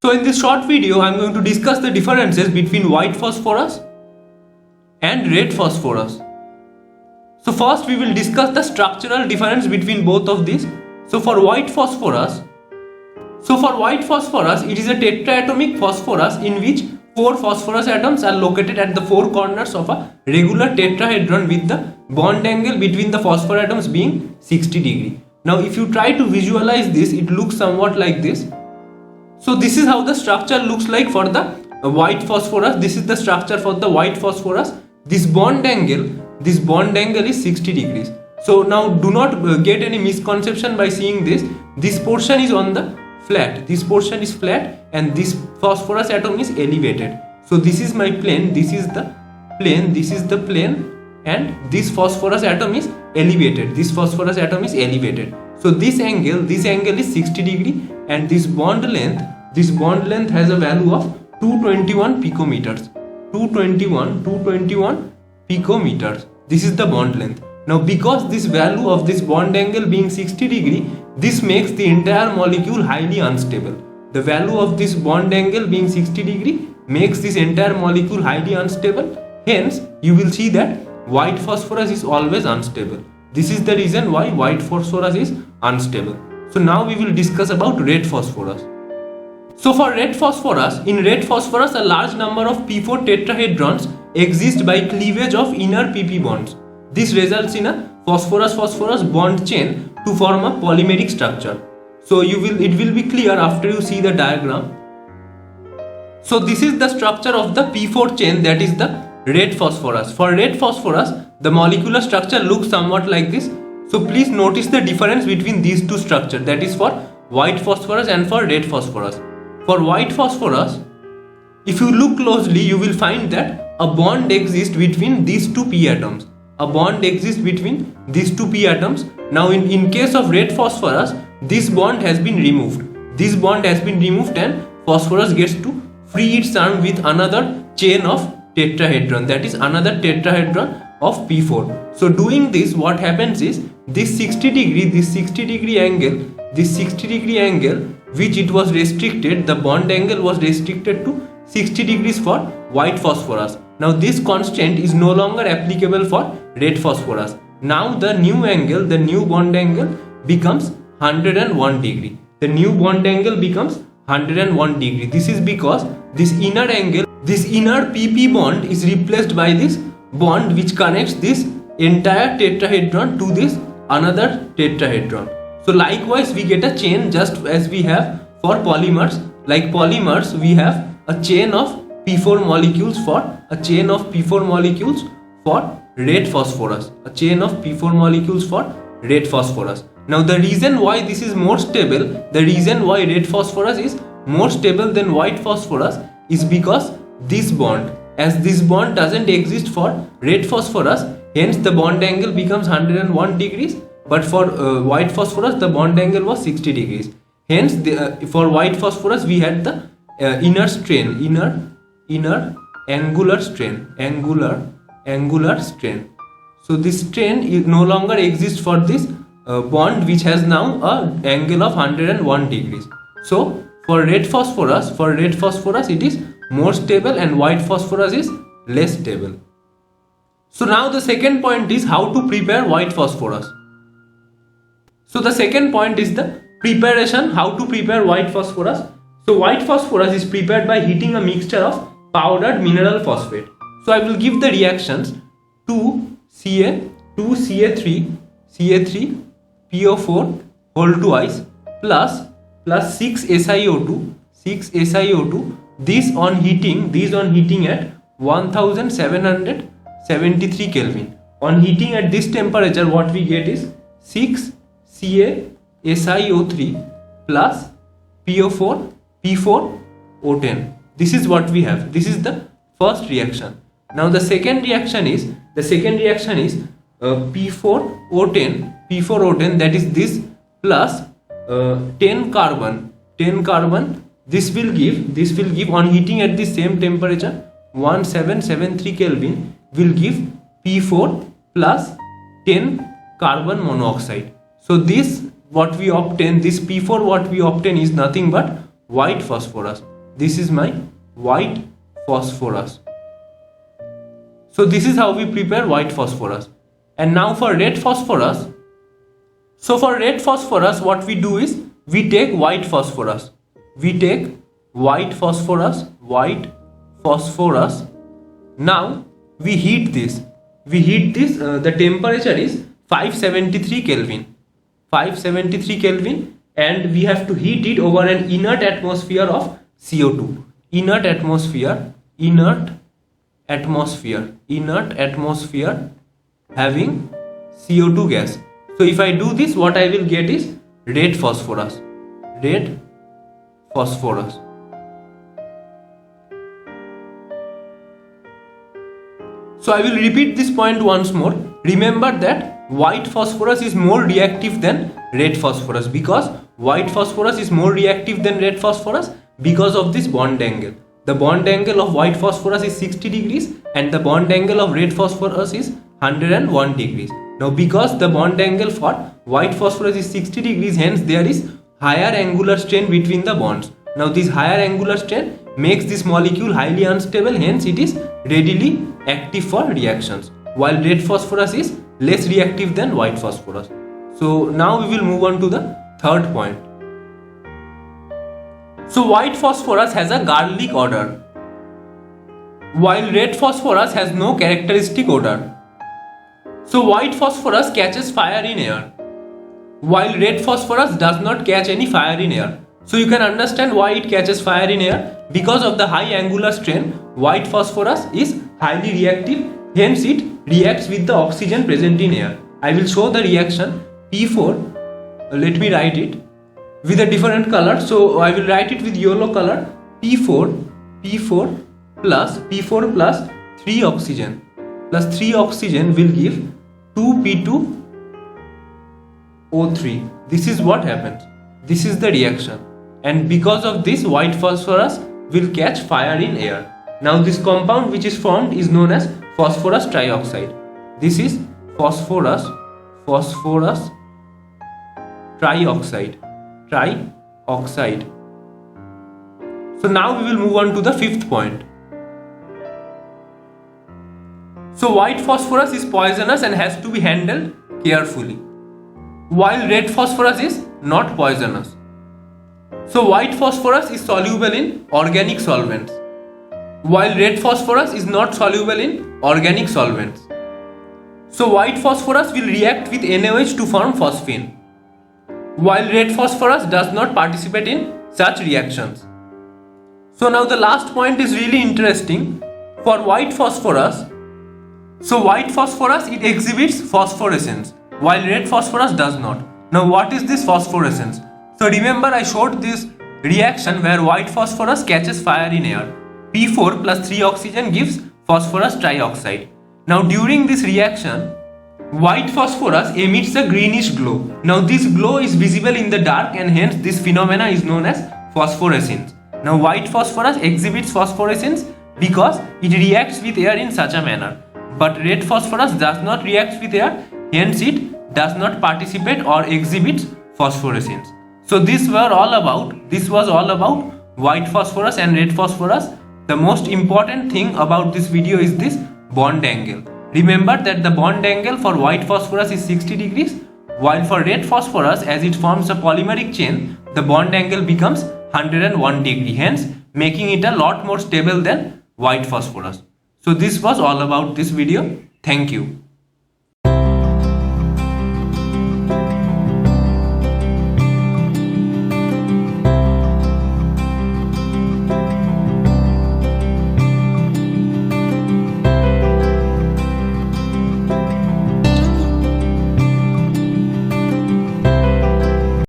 So in this short video, I am going to discuss the differences between white phosphorus and red phosphorus. So first we will discuss the structural difference between both of these. So for white phosphorus, it is a tetraatomic phosphorus in which 4 phosphorus atoms are located at the 4 corners of a regular tetrahedron with the bond angle between the phosphor atoms being 60 degree. Now if you try to visualize this, it looks somewhat like this. So this is how the structure looks like for the white phosphorus. This is the structure for the white phosphorus. This bond angle is 60 degrees. So now do not get any misconception by seeing this. This portion is on the flat. This portion is flat and this phosphorus atom is elevated. So this is my plane, this is the plane, this is the plane, and this phosphorus atom is elevated. This phosphorus atom is elevated. So this angle is 60 degree, and this bond length has a value of 221 picometers. 221 picometers. This is the bond length. Now because this value of this bond angle being 60 degree, this makes the entire molecule highly unstable. The value of this bond angle being 60 degree makes this entire molecule highly unstable. Hence, you will see that white phosphorus is always unstable. This is the reason why white phosphorus is unstable. So now we will discuss about red phosphorus. So for red phosphorus, in red phosphorus a large number of p4 tetrahedrons exist by cleavage of inner pp bonds. This results in a phosphorus-phosphorus bond chain to form a polymeric structure. So it will be clear after you see the diagram. So this is the structure of the p4 chain, that is the red phosphorus. For red phosphorus, the molecular structure looks somewhat like this. So please notice the difference between these two structures, that is for white phosphorus and for red phosphorus. For white phosphorus, if you look closely, you will find that a bond exists between these two p atoms. A bond exists between these two p atoms. Now in case of red phosphorus, this bond has been removed. This bond has been removed and phosphorus gets to free its arm with another chain of tetrahedron, that is another tetrahedron of p4. So doing this, what happens is this 60 degree angle which it was restricted, the bond angle was restricted to 60 degrees for white phosphorus. Now this constant is no longer applicable for red phosphorus. Now the new bond angle becomes 101 degree. The new bond angle becomes 101 degree. This is because this inner pp bond is replaced by this bond which connects this entire tetrahedron to this another tetrahedron. So likewise we get a chain just as we have for polymers. Like polymers, we have a chain of p4 molecules for red phosphorus. A chain of p4 molecules for red phosphorus. Now the reason why this is more stable, the reason why red phosphorus is more stable than white phosphorus is because this bond, as this bond doesn't exist for red phosphorus, hence the bond angle becomes 101 degrees, but for white phosphorus the bond angle was 60 degrees. Hence for white phosphorus we had the inner angular strain. So this strain no longer exists for this bond which has now an angle of 101 degrees. So for red phosphorus it is more stable and white phosphorus is less stable. So now the second point is how to prepare white phosphorus. So the second point is the preparation, how to prepare white phosphorus. So white phosphorus is prepared by heating a mixture of powdered mineral phosphate. So I will give the reactions: 2Ca3 PO4 whole twice plus 6 SiO2. These on heating at 1773 Kelvin. On heating at this temperature, what we get is 6 CaSiO3 plus P4O10. This is what we have. This is the first reaction. Now the second reaction is P4O10, that is this plus 10 carbon. This will give on heating at the same temperature 1773 Kelvin will give P4 plus 10 carbon monoxide. So this what we obtain, this P4 what we obtain is nothing but white phosphorus. this is my white phosphorus. So this is how we prepare white phosphorus. And now for red phosphorus. So for red phosphorus, what we do is we take white phosphorus. We take white phosphorus. Now we heat this. The temperature is 573 Kelvin. 573 Kelvin, and we have to heat it over an inert atmosphere of CO2. Inert atmosphere having CO2 gas. So if I do this, what I will get is red phosphorus. So I will repeat this point once more. Remember that white phosphorus is more reactive than red phosphorus, because white phosphorus is more reactive than red phosphorus because of this bond angle. The bond angle of white phosphorus is 60 degrees and the bond angle of red phosphorus is 101 degrees. Now because the bond angle for white phosphorus is 60 degrees, hence there is higher angular strain between the bonds. Now this higher angular strain makes this molecule highly unstable, hence it is readily active for reactions, while red phosphorus is less reactive than white phosphorus. So now we will move on to the third point. So white phosphorus has a garlic odor, while red phosphorus has no characteristic odor. So white phosphorus catches fire in air, while red phosphorus does not catch any fire in air. So you can understand why it catches fire in air. Because of the high angular strain, white phosphorus is highly reactive, hence it reacts with the oxygen present in air. I will show the reaction P4. Let me write it with a different color. So I will write it with yellow color. P4 plus 3 oxygen will give 2P2O3. This is what happens. This is the reaction, and because of this, white phosphorus will catch fire in air. Now this compound which is formed is known as phosphorus trioxide. This is phosphorus trioxide. So now we will move on to the fifth point. So white phosphorus is poisonous and has to be handled carefully, while red phosphorus is not poisonous. So white phosphorus is soluble in organic solvents, while red phosphorus is not soluble in organic solvents. So white phosphorus will react with NaOH to form phosphine, while red phosphorus does not participate in such reactions. So now the last point is really interesting. For white phosphorus, it exhibits phosphorescence, while red phosphorus does not. Now what is this phosphorescence? So remember, I showed this reaction where white phosphorus catches fire in air. P4 plus 3 oxygen gives phosphorus trioxide. Now during this reaction, white phosphorus emits a greenish glow. Now this glow is visible in the dark, and hence this phenomena is known as phosphorescence. Now white phosphorus exhibits phosphorescence because it reacts with air in such a manner. But red phosphorus does not react with air, hence it does not participate or exhibits phosphorescence. So this was all about white phosphorus and red phosphorus. The most important thing about this video is this bond angle. Remember that the bond angle for white phosphorus is 60 degrees, while for red phosphorus, as it forms a polymeric chain, the bond angle becomes 101 degree, hence making it a lot more stable than white phosphorus. So this was all about this video. Thank you.